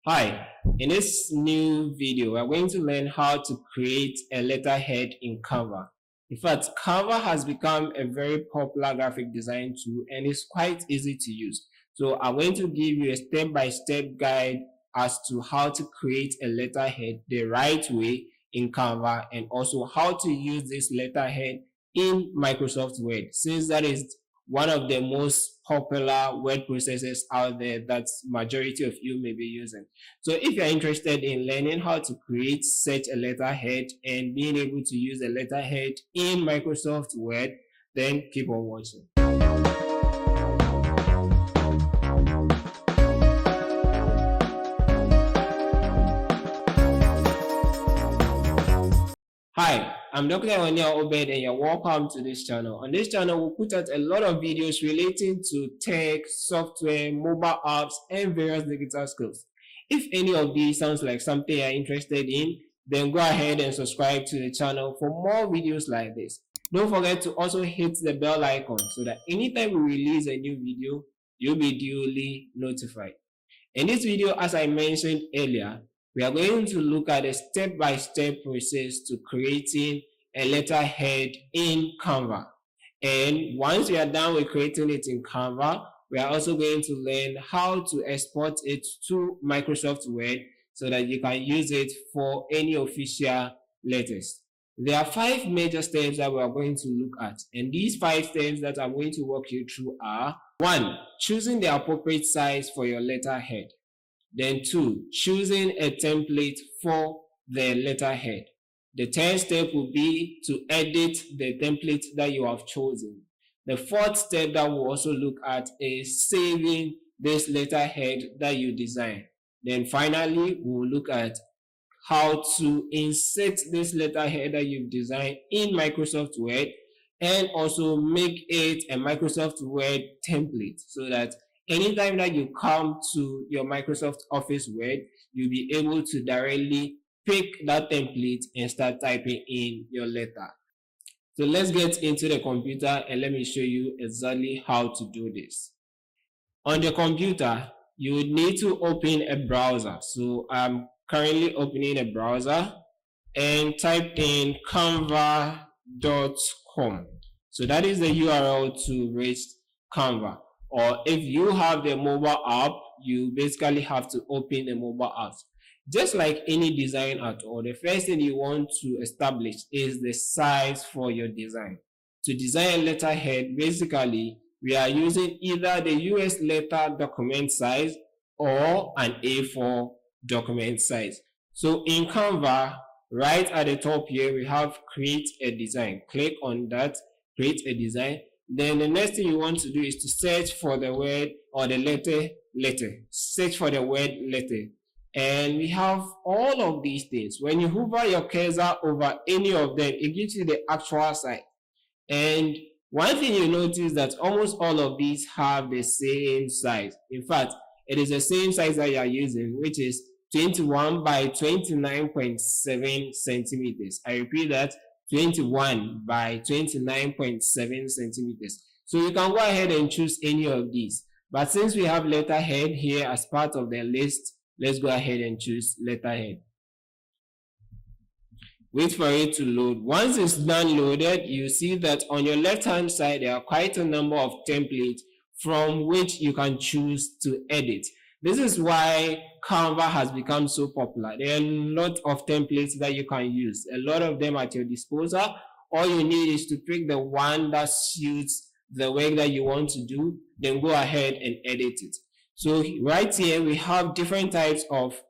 Hi, in this new video, we're going to learn how to create a letterhead in Canva. In fact, Canva has become a very popular graphic design tool and it's quite easy to use. So I'm going to give you a step-by-step guide as to how to create a letterhead the right way in Canva and also how to use this letterhead in Microsoft Word, since that is one of the most popular word processors out there that majority of you may be using. So if you're interested in learning how to create such a letterhead and being able to use a letterhead in Microsoft Word, then keep on watching. Hi, I'm Dr. Onia Obed and you're welcome to this channel. On this channel, we put out a lot of videos relating to tech, software, mobile apps, and various digital skills. If any of these sounds like something you're interested in, then go ahead and subscribe to the channel for more videos like this. Don't forget to also hit the bell icon so that anytime we release a new video, you'll be duly notified. In this video, as I mentioned earlier, we are going to look at a step-by-step process to creating a letterhead in Canva. And once we are done with creating it in Canva, we are also going to learn how to export it to Microsoft Word so that you can use it for any official letters. There are 5 major steps that we are going to look at, and these 5 steps that I'm going to walk you through are: 1. Choosing the appropriate size for your letterhead. Then 2. Choosing a template for the letterhead. The 3rd step will be to edit the template that you have chosen. The 4th step that we'll also look at is saving this letterhead that you design. Then finally, we'll look at how to insert this letterhead that you've designed in Microsoft Word and also make it a Microsoft Word template so that anytime that you come to your Microsoft Office Word, you'll be able to directly pick that template and start typing in your letter. So let's get into the computer and let me show you exactly how to do this. On the computer, you would need to open a browser. So I'm currently opening a browser and type in canva.com. So that is the URL to reach Canva. Or if you have the mobile app, you basically have to open the mobile app. Just like any design at all, the first thing you want to establish is the size for your design. To design a letterhead, basically, we are using either the US letter document size or an A4 document size. So in Canva, right at the top here, we have create a design. Click on that, create a design. Then the next thing you want to do is to search for the word or the letter. Search for the word letter. And we have all of these things. When you hover your cursor over any of them, it gives you the actual size. And one thing you notice that almost all of these have the same size. In fact, it is the same size that you are using, which is 21 by 29.7 centimeters. I repeat that, 21 by 29.7 centimeters. So you can go ahead and choose any of these. But since we have letterhead here as part of the list, let's go ahead and choose letterhead. Wait for it to load. Once it's done loaded, you see that on your left hand side, there are quite a number of templates from which you can choose to edit. This is why Canva has become so popular. There are a lot of templates that you can use, a lot of them at your disposal. All you need is to pick the one that suits the work that you want to do, then go ahead and edit it. So right here, we have different types of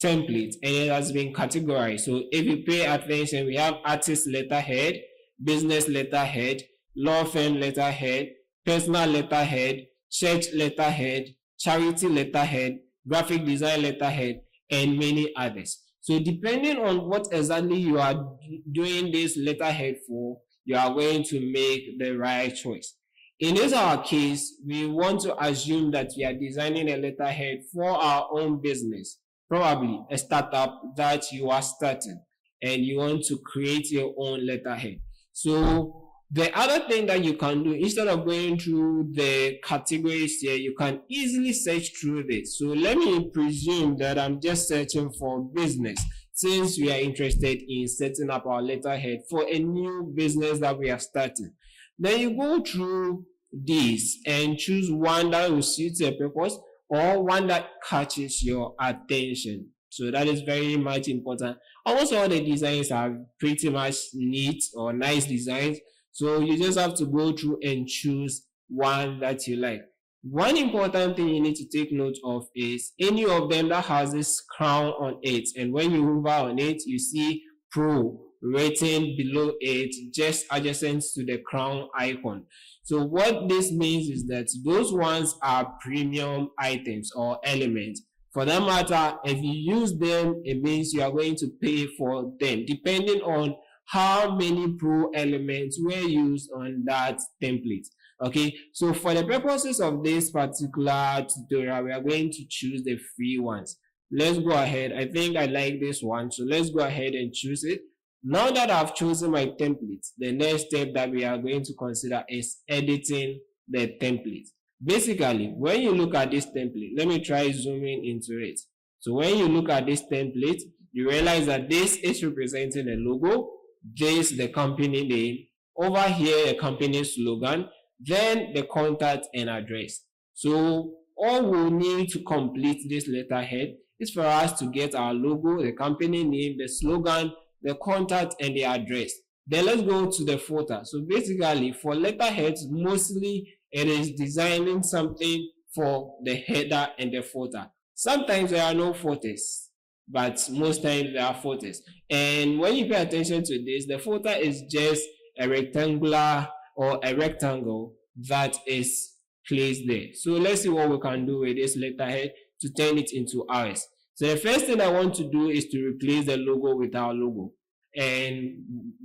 template and it has been categorized. So if you pay attention, we have artist letterhead, business letterhead, law firm letterhead, personal letterhead, church letterhead, charity letterhead, graphic design letterhead, and many others. So depending on what exactly you are doing this letterhead for, you are going to make the right choice. In this our case, we want to assume that we are designing a letterhead for our own business. Probably a startup that you are starting and you want to create your own letterhead. So The other thing that you can do, instead of going through the categories here, you can easily search through this. So let me presume that I'm just searching for business, since we are interested in setting up our letterhead for a new business that we are starting. Then you go through these and choose one that will suit your purpose or one that catches your attention. So that is very much important. Almost all the designs are pretty much neat or nice designs. So you just have to go through and choose one that you like. One important thing you need to take note of is any of them that has this crown on it, and when you hover on it, you see Pro written below it, just adjacent to the crown icon. So what this means is that those ones are premium items or elements. For that matter, if you use them, it means you are going to pay for them, depending on how many pro elements were used on that template. Okay, so for the purposes of this particular tutorial, we are going to choose the free ones. Let's go ahead. I think I like this one, so let's go ahead and choose it. Now that I've chosen my template, the next step that we are going to consider is editing the template. Basically, when you look at this template, let me try zooming into it. So when you look at this template, you realize that this is representing a logo, this the company name, over here a company slogan, then the contact and address. So all we need to complete this letterhead is for us to get our logo, the company name, the slogan, the contact and the address. Then let's go to the footer. So basically for letterheads, mostly it is designing something for the header and the footer. Sometimes there are no footers, but most times there are footers. And when you pay attention to this, the footer is just a rectangular or a rectangle that is placed there. So let's see what we can do with this letterhead to turn it into ours. So the first thing I want to do is to replace the logo with our logo. And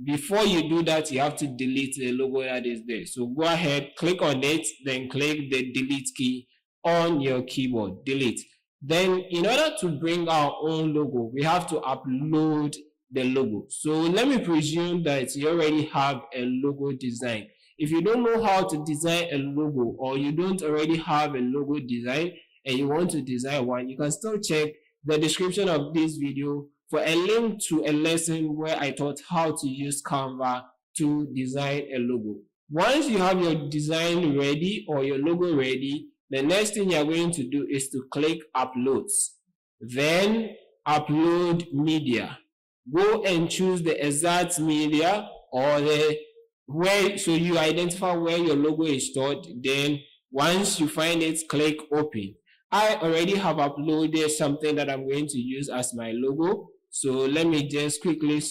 before you do that, you have to delete the logo that is there. So go ahead, click on it, then click the delete key on your keyboard, delete. Then in order to bring our own logo, we have to upload the logo. So let me presume that you already have a logo design. If you don't know how to design a logo, or you don't already have a logo design and you want to design one, you can still check the description of this video for a link to a lesson where I taught how to use Canva to design a logo. Once you have your design ready or your logo ready, the next thing you're going to do is to click uploads. Then upload media. Go and choose the exact media or the where, so you identify where your logo is stored. Then once you find it, click open. I already have uploaded something that I'm going to use as my logo. So let me just quickly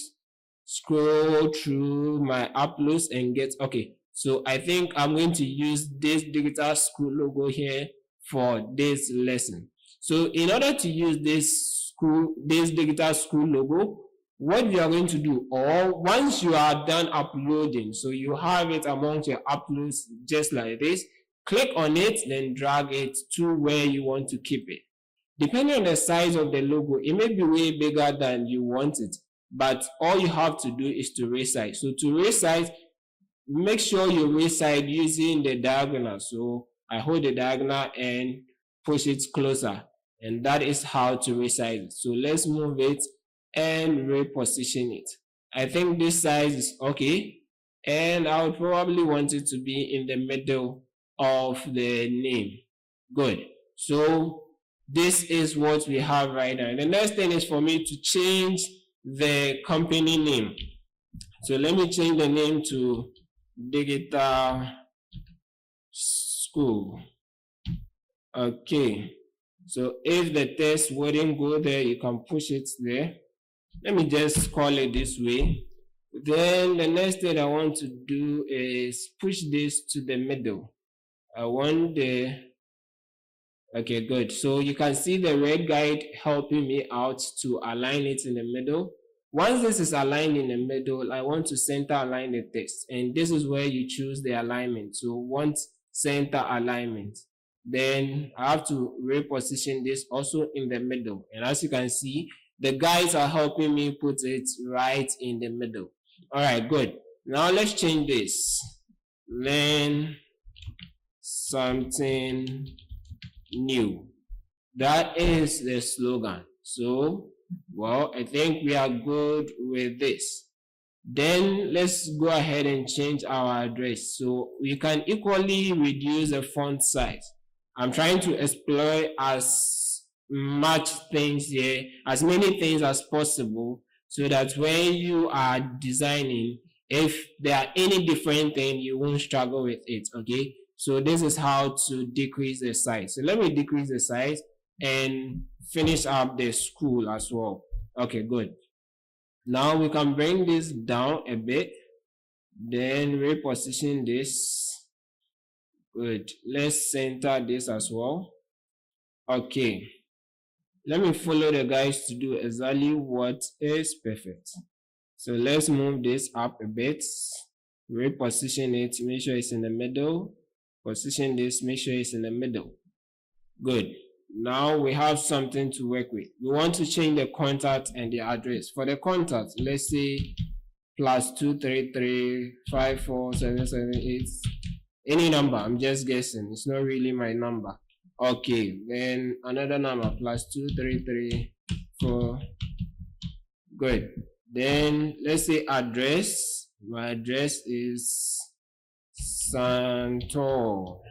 scroll through my uploads and get, okay. So I think I'm going to use this digital school logo here for this lesson. So in order to use this digital school logo, what you are going to do, or once you are done uploading, so you have it amongst your uploads just like this, click on it, then drag it to where you want to keep it. Depending on the size of the logo, it may be way bigger than you want it, but all you have to do is to resize. So to resize, make sure you resize using the diagonal. So I hold the diagonal and push it closer, and that is how to resize it. So let's move it and reposition it. I think this size is okay, and I would probably want it to be in the middle of the name. Good. So this is what we have right now. The next thing is for me to change the company name. So let me change the name to Digital School. Okay. So if the text wouldn't go there, you can push it there. Let me just call it this way. Then the next thing I want to do is push this to the middle. I want the, okay, good. So you can see the red guide helping me out to align it in the middle. Once this is aligned in the middle, I want to center align the text. And this is where you choose the alignment. So want center alignment. Then I have to reposition this also in the middle. And as you can see, the guides are helping me put it right in the middle. All right, good. Now let's change this. Learn something new. That is the slogan. So, well, I think we are good with this. Then let's go ahead and change our address. So we can equally reduce the font size. I'm trying to explore as much things here, as many things as possible, so that when you are designing, if there are any different thing, you won't struggle with it. Okay, so this is how to decrease the size. So let me decrease the size and finish up the school as well. Okay, good. Now we can bring this down a bit, then reposition this. Good. Let's center this as well. Okay. Let me follow the guys to do exactly what is perfect. So let's move this up a bit, reposition it, make sure it's in the middle, position this, make sure it's in the middle. Good. Now we have something to work with. We want to change the contact and the address. For the contact, let's say +233547778, any number. I'm just guessing, it's not really my number. Okay, then another number, +2334. Good. Then let's say address. My address is Santo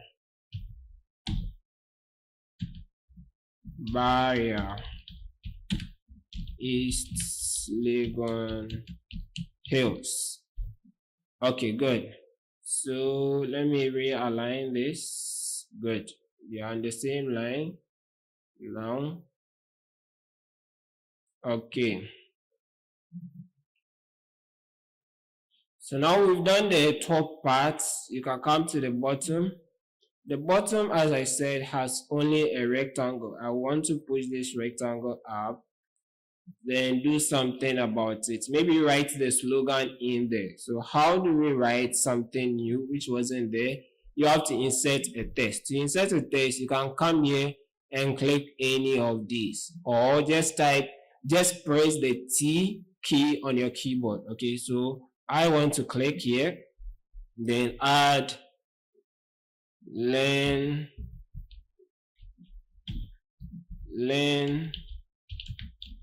Barrier, East Legon Hills. Okay, good. So let me realign this. Good. We are on the same line now. Okay. So now we've done the top parts. You can come to the bottom. The bottom, as I said, has only a rectangle. I want to push this rectangle up, then do something about it. Maybe write the slogan in there. So how do we write something new which wasn't there? You have to insert a text. To insert a text, you can come here and click any of these, or just press the T key on your keyboard. Okay, so I want to click here, then add learn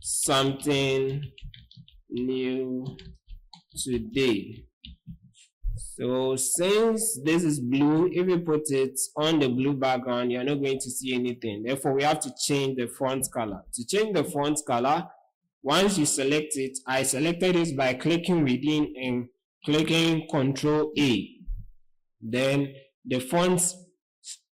something new today. So since this is blue, if you put it on the blue background, you're not going to see anything. Therefore, we have to change the font color. To change the font color, once you select it, I selected it by clicking within and clicking Ctrl A. Then the font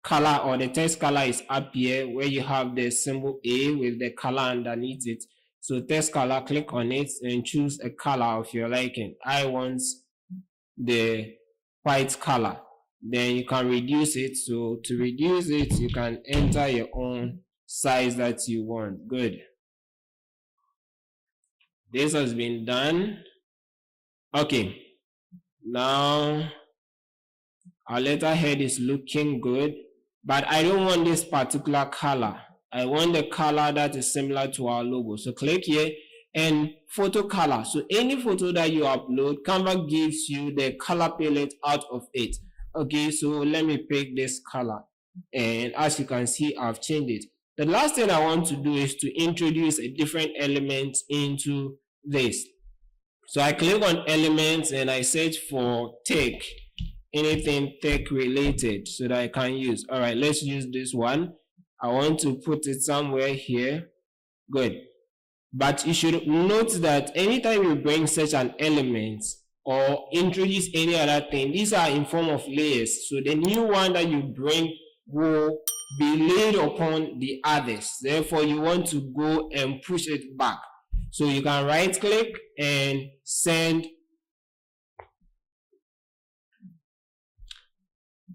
color or the text color is up here where you have the symbol A with the color underneath it. So text color, click on it and choose a color of your liking. I want the white color. Then you can reduce it. So to reduce it, you can enter your own size that you want. Good. This has been done. Okay. Now our letterhead is looking good, but I don't want this particular color. I want the color that is similar to our logo. So click here and photo color. So any photo that you upload, Canva gives you the color palette out of it. Okay, so let me pick this color. And as you can see, I've changed it. The last thing I want to do is to introduce a different element into this. So I click on elements and I search for tech, anything tech related, so that I can use. All right, let's use this one. I want to put it somewhere here. Good. But you should note that anytime you bring such an element or introduce any other thing, these are in form of layers. So the new one that you bring will be laid upon the others. Therefore, you want to go and push it back. So you can right click and send.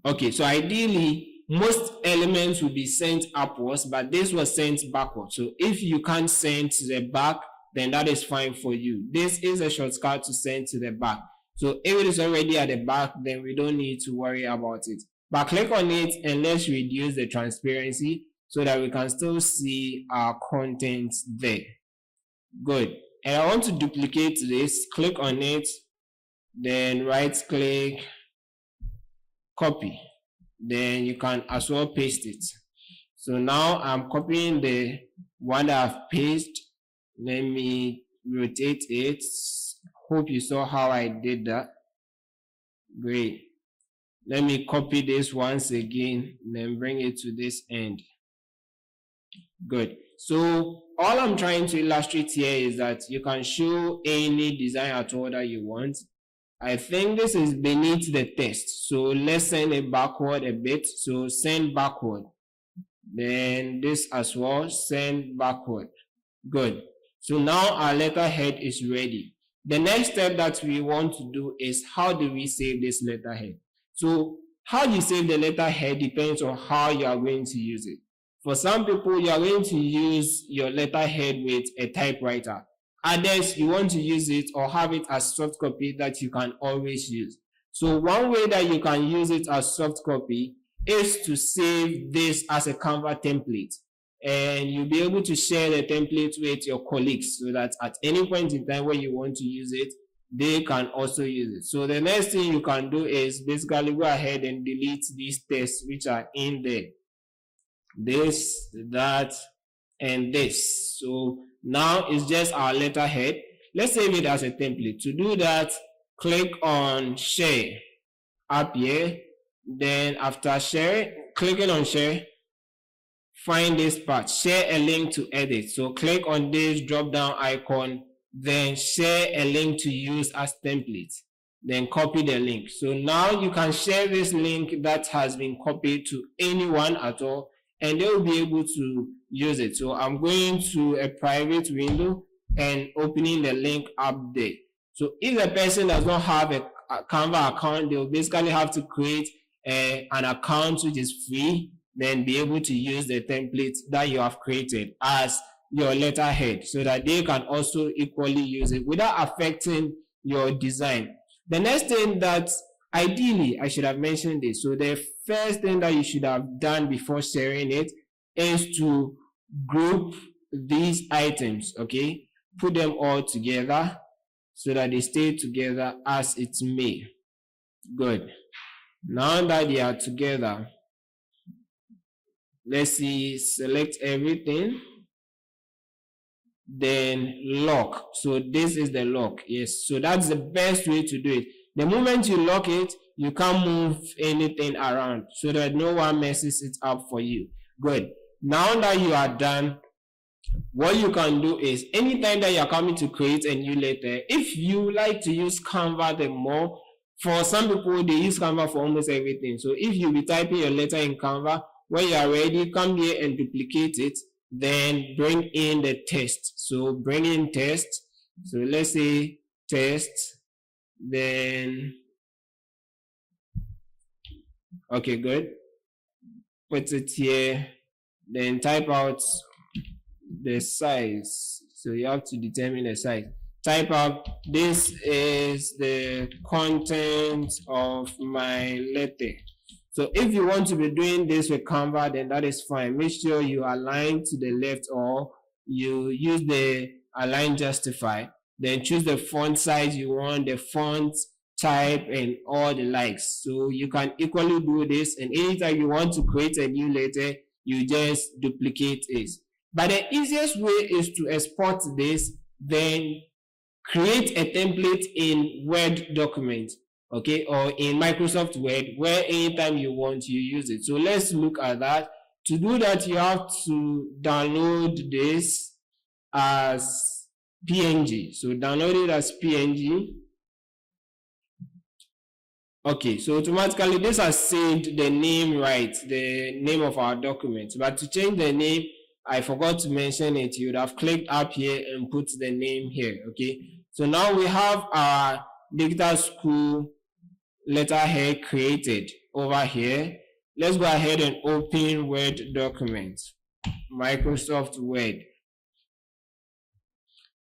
Okay, so ideally, most elements will be sent upwards, but this was sent backwards. So if you can't send to the back, then that is fine for you. This is a shortcut to send to the back. So if it is already at the back, then we don't need to worry about it. But click on it and let's reduce the transparency so that we can still see our content there. Good. And I want to duplicate this. Click on it, then right click, copy, then you can as well paste it. So now I'm copying the one that I've pasted. Let me rotate it. Hope you saw how I did that. Great. Let me copy this once again, then bring it to this end. Good. So all I'm trying to illustrate here is that you can show any design at all that you want. I think this is beneath the text. So let's send it backward a bit. So send backward. Then this as well, send backward. Good. So now our letterhead is ready. The next step that we want to do is how do we save this letterhead? So how you save the letterhead depends on how you are going to use it. For some people, you are going to use your letterhead with a typewriter. Others, you want to use it or have it as soft copy that you can always use. So one way that you can use it as soft copy is to save this as a Canva template. And you'll be able to share the template with your colleagues so that at any point in time when you want to use it, they can also use it. So the next thing you can do is basically go ahead and delete these tests which are in there. This, that, and this. So now it's just our letterhead. Let's save it as a template. To do that, click on share up here. Then after share, clicking on share, find this part, share a link to edit. So click on this drop down icon, then share a link to use as template. Then copy the link. So now you can share this link that has been copied to anyone at all, and they will be able to use it. So I'm going to a private window and opening the link up there. So if the person does not have a Canva account, they will basically have to create an account which is free, then be able to use the template that you have created as your letterhead so that they can also equally use it without affecting your design. The next thing that ideally I should have mentioned this. So the first thing that you should have done before sharing it is to group these items, okay? Put them all together so that they stay together as it may. Good. Now that they are together, let's see, select everything, then lock. So this is the lock. Yes, so that's the best way to do it. The moment you lock it, you can't move anything around so that no one messes it up for you. Good. Now that you are done, what you can do is anytime that you are coming to create a new letter, if you like to use Canva the more, for some people they use Canva for almost everything. So if you be typing your letter in Canva, when you are ready, come here and duplicate it, then bring in the text. So bring in text. So let's say text, then okay, good. Put it here, then type out the size. So you have to determine the size. Type out, this is the content of my letter. So if you want to be doing this with Canva, then that is fine. Make sure you align to the left or you use the align justify. Then choose the font size you want, the font type, and all the likes. So you can equally do this, and anytime you want to create a new letter, you just duplicate it. But the easiest way is to export this, then create a template in Word document, okay, or in Microsoft Word, where anytime you want, you use it. So let's look at that. To do that, you have to download this as PNG. So download it as PNG. Okay, so automatically this has saved the name right, the name of our document. But to change the name, I forgot to mention it. You would have clicked up here and put the name here, okay? So now we have our digital school letterhead created over here. Let's go ahead and open Word document, Microsoft Word.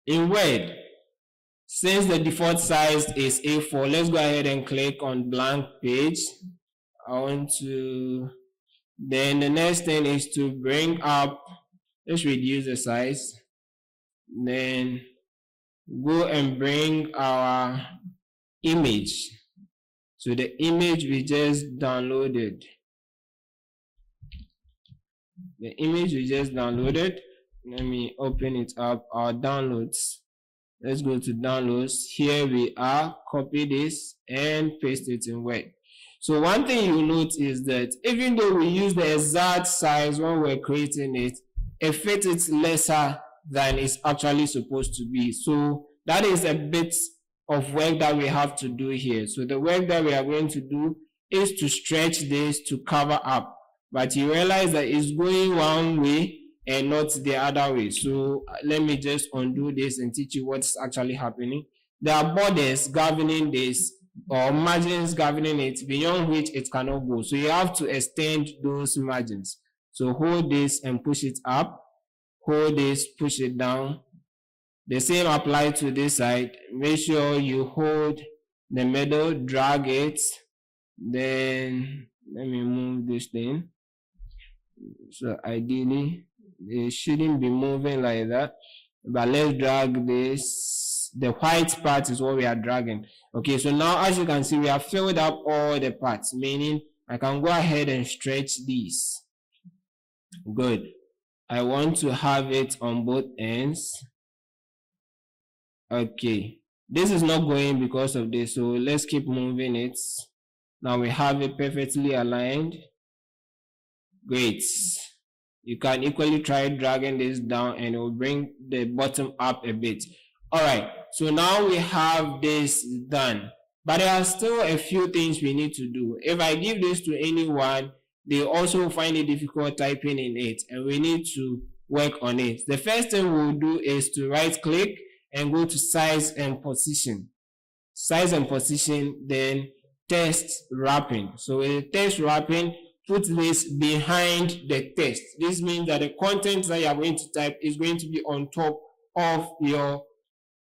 In Word, since the default size is A4, let's go ahead and click on blank page. I want to, then the next thing is to bring up, let's reduce the size. Then go and bring our image. So the image we just downloaded. Let me open it up, our downloads. Let's go to downloads. Here we are. Copy this and paste it in Word. So one thing you note is that even though we use the exact size when we're creating it, it fits lesser than it's actually supposed to be. So that is a bit of work that we have to do here. So the work that we are going to do is to stretch this to cover up. But you realize that it's going one way and not the other way. So let me just undo this and teach you what's actually happening. There are borders governing this or margins governing it beyond which it cannot go. So you have to extend those margins. So hold this and push it up. Hold this, push it down. The same applies to this side. Make sure you hold the middle, drag it. Then let me move this thing. So ideally, it shouldn't be moving like that. But let's drag this. The white part is what we are dragging. Okay, so now as you can see, we have filled up all the parts, meaning I can go ahead and stretch these. Good. I want to have it on both ends. Okay, this is not going because of this, so let's keep moving it. Now we have it perfectly aligned. Great. You can equally try dragging this down and it will bring the bottom up a bit. All right, so now we have this done, but there are still a few things we need to do. If I give this to anyone, they also find it difficult typing in it, and we need to work on it. The first thing we'll do is to right click and go to size and position. Size and position, then text wrapping. So with text wrapping, put this behind the text. This means that the content that you are going to type is going to be on top of your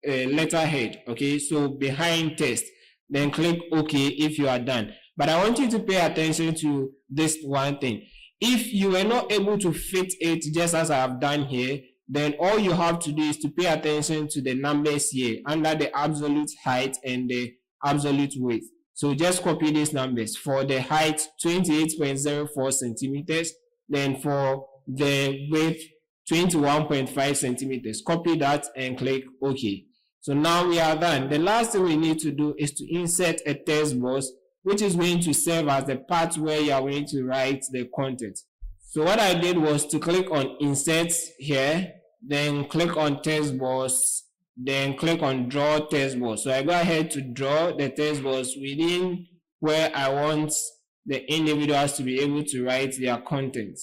letterhead. Okay, so behind text. Then click OK if you are done. But I want you to pay attention to this one thing. If you were not able to fit it just as I have done here, then all you have to do is to pay attention to the numbers here under the absolute height and the absolute width. So just copy these numbers. For the height, 28.04 centimeters. Then for the width, 21.5 centimeters. Copy that and click OK. So now we are done. The last thing we need to do is to insert a text box, which is going to serve as the part where you are going to write the content. So what I did was to click on Insert here, then click on Text Box, then click on Draw Text Box. So I go ahead to draw the text box within where I want the individuals to be able to write their content.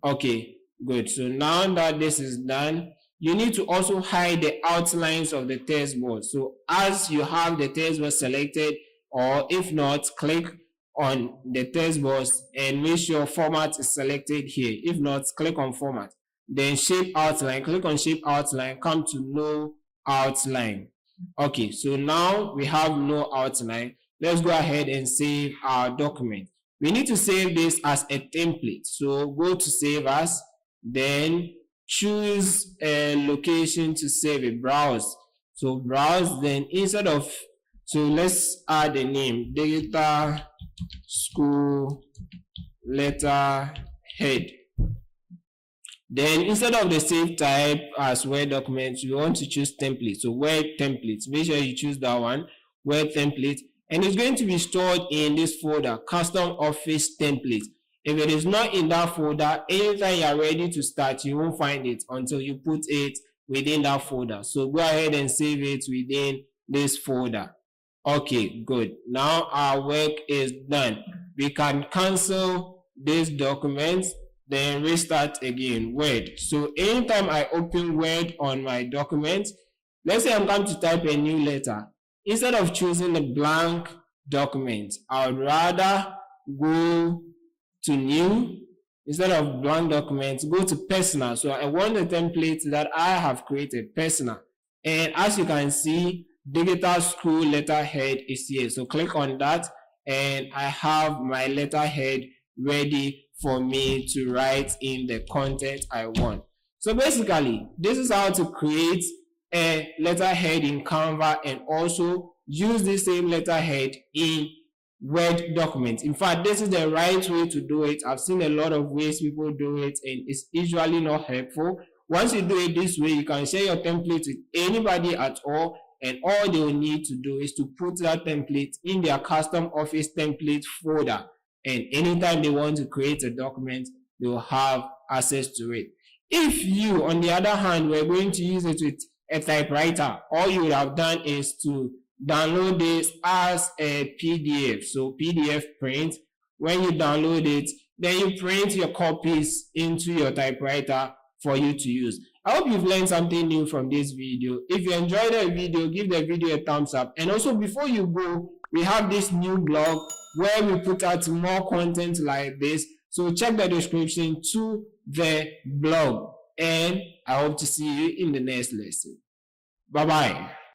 Okay, good. So now that this is done, you need to also hide the outlines of the text box. So as you have the text box selected, or if not, click on the text box and make sure format is selected here. If not, click on format. Then shape outline, click on shape outline, come to no outline. Okay, so now we have no outline. Let's go ahead and save our document. We need to save this as a template. So go to save as, then choose a location to save it, browse. So browse, then instead of, so let's add a name, Digital School Letterhead. Then instead of the save type as Word documents, you want to choose template. So Word templates, make sure you choose that one, Word template, and it's going to be stored in this folder, custom office template. If it is not in that folder, anytime you are ready to start, you won't find it until you put it within that folder. So go ahead and save it within this folder. Okay, good. Now our work is done. We can cancel this document, then restart again, Word. So anytime I open Word on my document, let's say I'm going to type a new letter. Instead of choosing a blank document, I would rather go to new. Instead of blank documents, go to personal. So I want the template that I have created, personal. And as you can see, Digital School Letterhead is here. So click on that and I have my letterhead ready for me to write in the content I want. So basically, this is how to create a letterhead in Canva and also use the same letterhead in Word documents. In fact, this is the right way to do it. I've seen a lot of ways people do it, and it's usually not helpful. Once you do it this way, you can share your template with anybody at all, and all they will need to do is to put that template in their custom office template folder, and anytime they want to create a document, they will have access to it. If you, on the other hand, were going to use it with a typewriter, all you would have done is to download this as a PDF. So PDF print, when you download it, then you print your copies into your typewriter for you to use. I hope you've learned something new from this video. If you enjoyed the video, give the video a thumbs up. And also, before you go, we have this new blog where we put out more content like this. So check the description to the blog. And I hope to see you in the next lesson. Bye-bye.